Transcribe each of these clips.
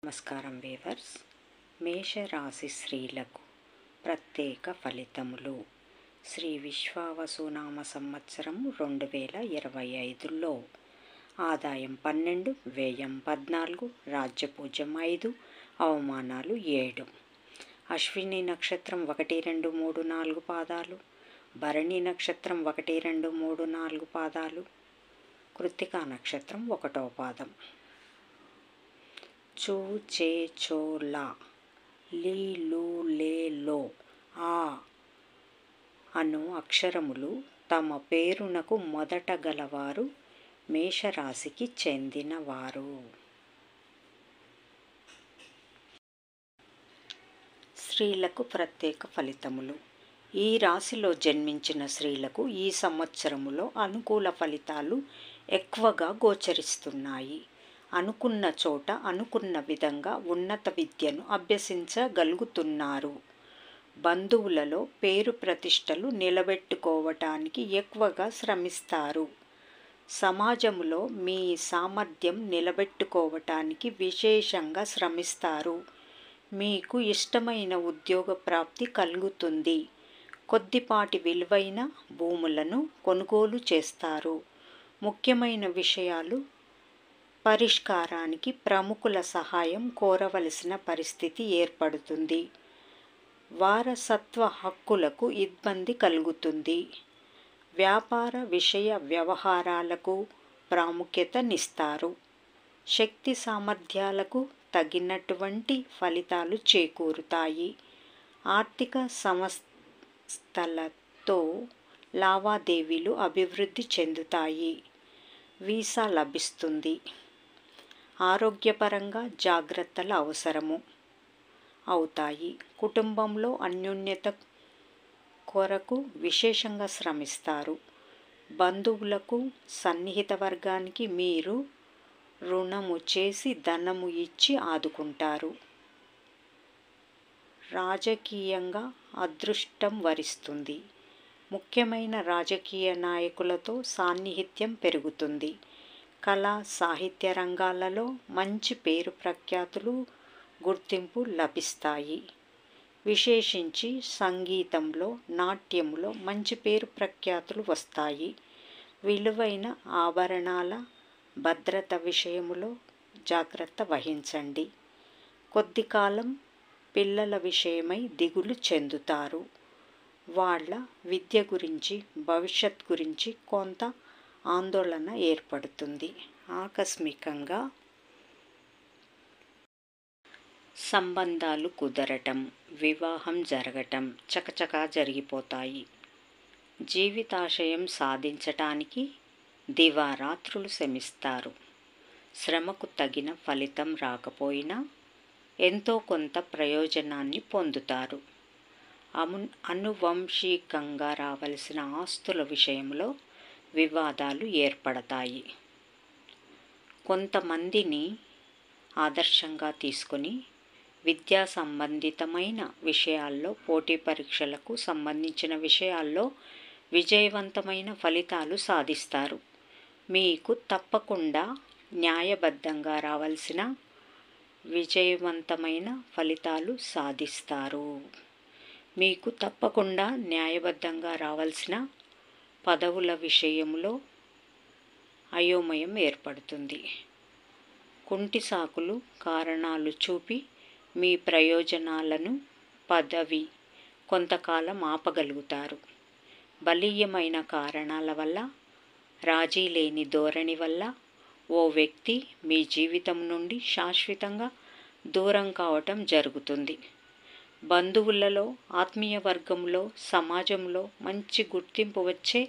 నమస్కారం వీవర్స్. మేషరాశి స్త్రీలకు ప్రత్యేక ఫలితములు. శ్రీ విశ్వావసునామ సంవత్సరం 2025లో ఆదాయం 12, వ్యయం 14, రాజ్యపూజ్యం 5, అవమానాలు 7. అశ్విని నక్షత్రం 1, 2, 3, 4 పాదాలు, భరణి నక్షత్రం 1, 2, 3, 4 పాదాలు, కృత్తికా నక్షత్రం 1వ పాదం. చూ, చే, చో, లా, లీ, లు, లే, లో, ఆ అను అక్షరములు తమ పేరునకు మొదట గలవారు మేషరాశికి చెందినవారు. స్త్రీలకు ప్రత్యేక ఫలితములు. ఈ రాశిలో జన్మించిన స్త్రీలకు ఈ సంవత్సరములో అనుకూల ఫలితాలు ఎక్కువగా గోచరిస్తున్నాయి. అనుకున్న చోట అనుకున్న విధంగా ఉన్నత విద్యను అభ్యసించగలుగుతున్నారు. బంధువులలో పేరు ప్రతిష్టలు నిలబెట్టుకోవటానికి ఎక్కువగా శ్రమిస్తారు. సమాజంలో మీ సామర్థ్యం నిలబెట్టుకోవటానికి విశేషంగా శ్రమిస్తారు. మీకు ఇష్టమైన ఉద్యోగ ప్రాప్తి కలుగుతుంది. కొద్దిపాటి విలువైన భూములను కొనుగోలు చేస్తారు. ముఖ్యమైన విషయాలు పరిష్కారానికి ప్రముఖుల సహాయం కోరవలసిన పరిస్థితి ఏర్పడుతుంది. వారసత్వ హక్కులకు ఇబ్బంది కలుగుతుంది. వ్యాపార విషయ వ్యవహారాలకు ప్రాముఖ్యతనిస్తారు. శక్తి సామర్థ్యాలకు తగినటువంటి ఫలితాలు చేకూరుతాయి. ఆర్థిక సంస్థలతో లావాదేవీలు అభివృద్ధి చెందుతాయి. వీసా లభిస్తుంది. ఆరోగ్యపరంగా జాగ్రత్తలు అవసరము అవుతాయి. కుటుంబంలో అన్యోన్యత కొరకు విశేషంగా శ్రమిస్తారు. బంధువులకు, సన్నిహిత వర్గానికి మీరు రుణము చేసి ధనము ఇచ్చి ఆదుకుంటారు. రాజకీయంగా అదృష్టం వరిస్తుంది. ముఖ్యమైన రాజకీయ నాయకులతో సాన్నిహిత్యం పెరుగుతుంది. కళా సాహిత్య రంగాలలో మంచి పేరు ప్రఖ్యాతులు, గుర్తింపు లభిస్తాయి. విశేషించి సంగీతంలో, నాట్యంలో మంచి పేరు ప్రఖ్యాతులు వస్తాయి. విలువైన ఆభరణాల భద్రత విషయములో జాగ్రత్త వహించండి. కొద్ది కాలం పిల్లల విషయమై దిగులు చెందుతారు. వాళ్ళ విద్య గురించి, భవిష్యత్ గురించి కొంత ఆందోళన ఏర్పడుతుంది. ఆకస్మికంగా సంబంధాలు కుదరటం, వివాహం జరగటం చకచకా జరిగిపోతాయి. జీవితాశయం సాధించటానికి దివారాత్రులు శ్రమిస్తారు. శ్రమకు తగిన ఫలితం రాకపోయినా ఎంతో కొంత ప్రయోజనాన్ని పొందుతారు. అనువంశికంగా రావలసిన ఆస్తుల విషయంలో వివాదాలు ఏర్పడతాయి. కొంతమందిని ఆదర్శంగా తీసుకొని విద్యా సంబంధితమైన విషయాల్లో, పోటీ పరీక్షలకు సంబంధించిన విషయాల్లో విజయవంతమైన ఫలితాలు సాధిస్తారు. మీకు తప్పకుండా న్యాయబద్ధంగా రావాల్సిన విజయవంతమైన ఫలితాలు సాధిస్తారు. మీకు తప్పకుండా న్యాయబద్ధంగా రావాల్సిన పదవుల విషయంలో అయోమయం ఏర్పడుతుంది. కుంటి సాకులు, కారణాలు చూపి మీ ప్రయోజనాలను, పదవి కొంతకాలం ఆపగలుగుతారు. బలీయమైన కారణాల వల్ల, రాజీ లేని ధోరణి వల్ల ఓ వ్యక్తి మీ జీవితం నుండి శాశ్వతంగా దూరం కావటం జరుగుతుంది. బంధువులలో, ఆత్మీయ వర్గంలో, సమాజంలో మంచి గుర్తింపు వచ్చే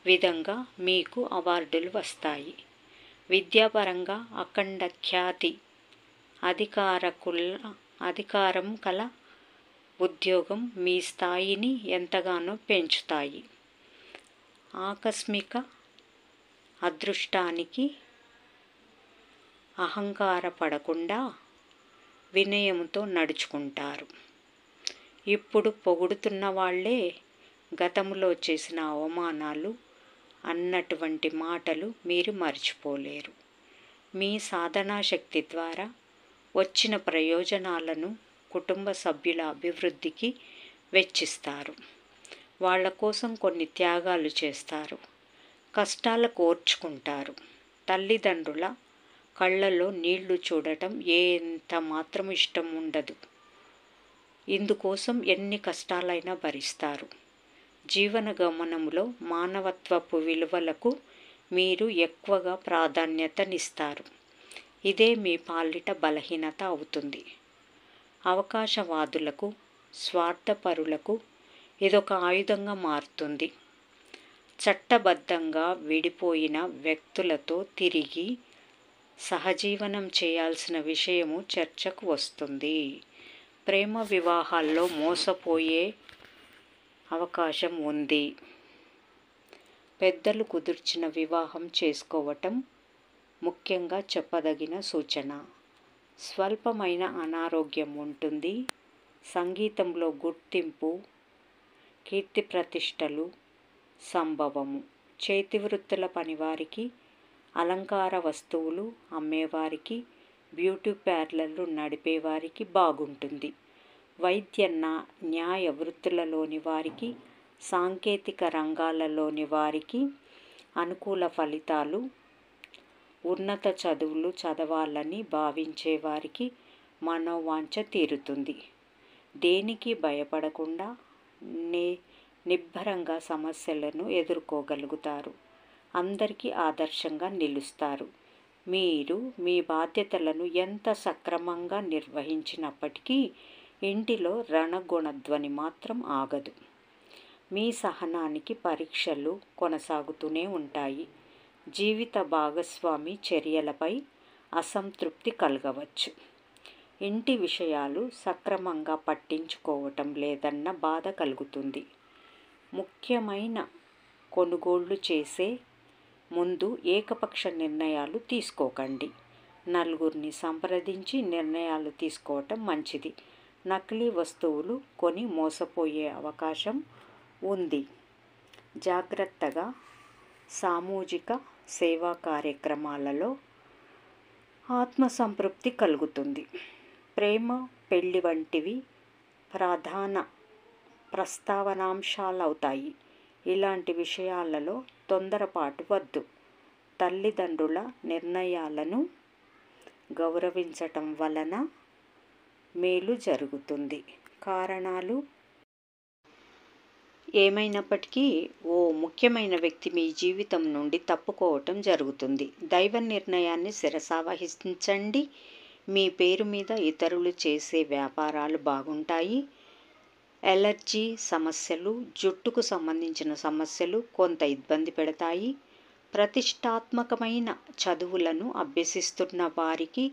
విధంగా మీకు అవార్డులు వస్తాయి. విద్యాపరంగా అఖండ ఖ్యాతి, అధికారం కల ఉద్యోగం మీ స్థాయిని ఎంతగానో పెంచుతాయి. ఆకస్మిక అదృష్టానికి అహంకారపడకుండా వినయంతో నడుచుకుంటారు. ఇప్పుడు పొగుడుతున్న వాళ్ళే గతంలో చేసిన అవమానాలు అన్నటువంటి మాటలు మీరు మర్చిపోలేరు. మీ సాధనా శక్తి ద్వారా వచ్చిన ప్రయోజనాలను కుటుంబ సభ్యుల అభివృద్ధికి వెచ్చిస్తారు. వాళ్ళ కోసం కొన్ని త్యాగాలు చేస్తారు. కష్టాలు కోర్చుకుంటారు. తల్లిదండ్రుల కళ్ళల్లో నీళ్లు చూడటం ఎంత మాత్రం ఇష్టం ఉండదు. ఇందుకోసం ఎన్ని కష్టాలైనా భరిస్తారు. జీవన గమనంలో మానవత్వపు విలువలకు మీరు ఎక్కువగా ప్రాధాన్యతనిస్తారు. ఇదే మీ పాలిట బలహీనత అవుతుంది. అవకాశవాదులకు, స్వార్థపరులకు ఇదొక ఆయుధంగా మారుతుంది. చట్టబద్ధంగా విడిపోయిన వ్యక్తులతో తిరిగి సహజీవనం చేయాల్సిన విషయము చర్చకు వస్తుంది. ప్రేమ వివాహాల్లో మోసపోయే అవకాశం ఉంది. పెద్దలు కుదిర్చిన వివాహం చేసుకోవటం ముఖ్యంగా చెప్పదగిన సూచన. స్వల్పమైన అనారోగ్యం ఉంటుంది. సంగీతంలో గుర్తింపు, కీర్తి ప్రతిష్టలు సంభవము. చేతివృత్తుల పనివారికి, అలంకార వస్తువులు అమ్మేవారికి, బ్యూటీ పార్లర్లు నడిపేవారికి బాగుంటుంది. వైద్య న్యాయ వృత్తులలోని వారికి, సాంకేతిక రంగాలలోని వారికి అనుకూల ఫలితాలు. ఉన్నత చదువులు చదవాలని భావించే వారికి మనోవాంఛ తీరుతుంది. దేనికి భయపడకుండా నిబ్బరంగా సమస్యలను ఎదుర్కోగలుగుతారు. అందరికీ ఆదర్శంగా నిలుస్తారు. మీరు మీ బాధ్యతలను ఎంత సక్రమంగా నిర్వహించినప్పటికీ ఇంటిలో రణగుణధ్వని మాత్రం ఆగదు. మీ సహనానికి పరీక్షలు కొనసాగుతూనే ఉంటాయి. జీవిత భాగస్వామి చర్యలపై అసంతృప్తి కలగవచ్చు. ఇంటి విషయాలు సక్రమంగా పట్టించుకోవటం లేదన్న బాధ కలుగుతుంది. ముఖ్యమైన కొనుగోళ్లు చేసే ముందు ఏకపక్ష నిర్ణయాలు తీసుకోకండి. నలుగురిని సంప్రదించి నిర్ణయాలు తీసుకోవటం మంచిది. నకిలీ వస్తువులు కొని మోసపోయే అవకాశం ఉంది. జాగ్రత్తగా. సామూహిక సేవా కార్యక్రమాలలో ఆత్మసంతృప్తి కలుగుతుంది. ప్రేమ, పెళ్లి వంటివి ప్రధాన ప్రస్తావనాంశాలవుతాయి. ఇలాంటి విషయాలలో తొందరపాటు వద్దు. తల్లిదండ్రుల నిర్ణయాలను గౌరవించటం వలన మేలు జరుగుతుంది. కారణాలు ఏమైనప్పటికీ ఓ ముఖ్యమైన వ్యక్తి మీ జీవితం నుండి తప్పుకోవటం జరుగుతుంది. దైవ నిర్ణయాన్ని శిరసావహించండి. మీ పేరు మీద ఇతరులు చేసే వ్యాపారాలు బాగుంటాయి. ఎలర్జీ సమస్యలు, జుట్టుకు సంబంధించిన సమస్యలు కొంత ఇబ్బంది పెడతాయి. ప్రతిష్టాత్మకమైన చదువులను అభ్యసిస్తున్న వారికి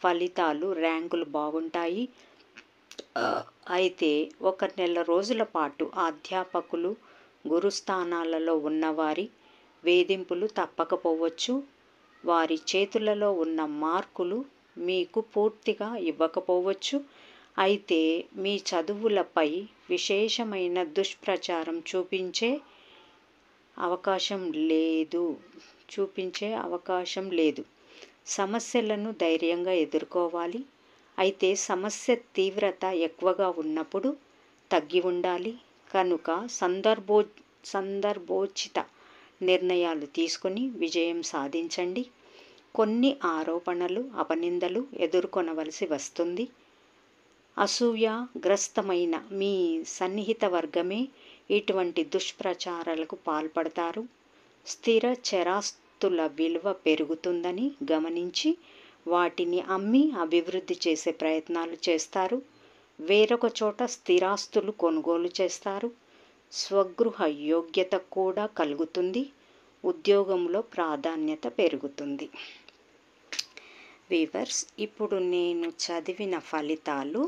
ఫలితాలు, ర్యాంకులు బాగుంటాయి. అయితే ఒక నెల రోజుల పాటు అధ్యాపకులు, గురుస్థానాలలో ఉన్నవారి వేధింపులు తప్పకపోవచ్చు. వారి చేతులలో ఉన్న మార్కులు మీకు పూర్తిగా ఇవ్వకపోవచ్చు. అయితే మీ చదువులపై విశేషమైన దుష్ప్రచారం చూపించే అవకాశం లేదు. సమస్యలను ధైర్యంగా ఎదుర్కోవాలి. అయితే సమస్య తీవ్రత ఎక్కువగా ఉన్నప్పుడు తగ్గి ఉండాలి. కనుక సందర్భోచిత నిర్ణయాలు తీసుకుని విజయం సాధించండి. కొన్ని ఆరోపణలు, అపనిందలు ఎదుర్కొనవలసి వస్తుంది. అసూయాగ్రస్తమైన మీ సన్నిహిత వర్గమే ఇటువంటి దుష్ప్రచారాలకు పాల్పడతారు. స్థిర చరాస్తుల విలువ పెరుగుతుందని గమనించి వాటిని అమ్మి అభివృద్ధి చేసే ప్రయత్నాలు చేస్తారు. వేరొక చోట స్థిరాస్తులు కొనుగోలు చేస్తారు. స్వగృహ యోగ్యత కూడా కలుగుతుంది. ఉద్యోగంలో ప్రాధాన్యత పెరుగుతుంది. వీవర్స్, ఇప్పుడు నేను చదివిన ఫలితాలు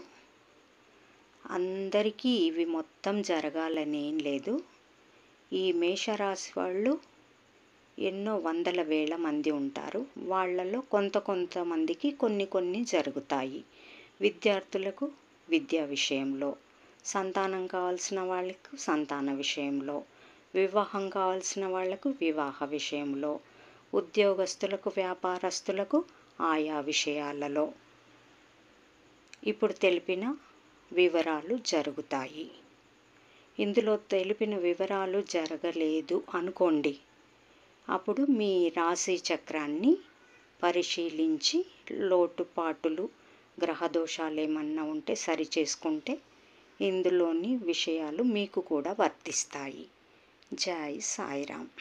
అందరికీ ఇవి మొత్తం జరగాలని ఏం లేదు. ఈ మేషరాశి వాళ్ళు ఎన్నో వందల వేల మంది ఉంటారు. వాళ్ళలో కొంతమందికి కొన్ని జరుగుతాయి. విద్యార్థులకు విద్యా విషయంలో, సంతానం కావాల్సిన వాళ్ళకు సంతాన విషయంలో, వివాహం కావాల్సిన వాళ్లకు వివాహ విషయంలో, ఉద్యోగస్తులకు, వ్యాపారస్తులకు ఆయా విషయాలలో, ఇప్పుడు తెలిపిన వివరాలు జరుగుతాయి. ఇందులో తెలిపిన వివరాలు జరగలేదు అనుకోండి, అప్పుడు మీ రాశి చక్రాన్ని పరిశీలించి లోటుపాటులు, గ్రహదోషాలు ఏమన్నా ఉంటే సరిచేసుకుంటే ఇందులోని విషయాలు మీకు కూడా వర్తిస్తాయి. జై సాయిరామ్.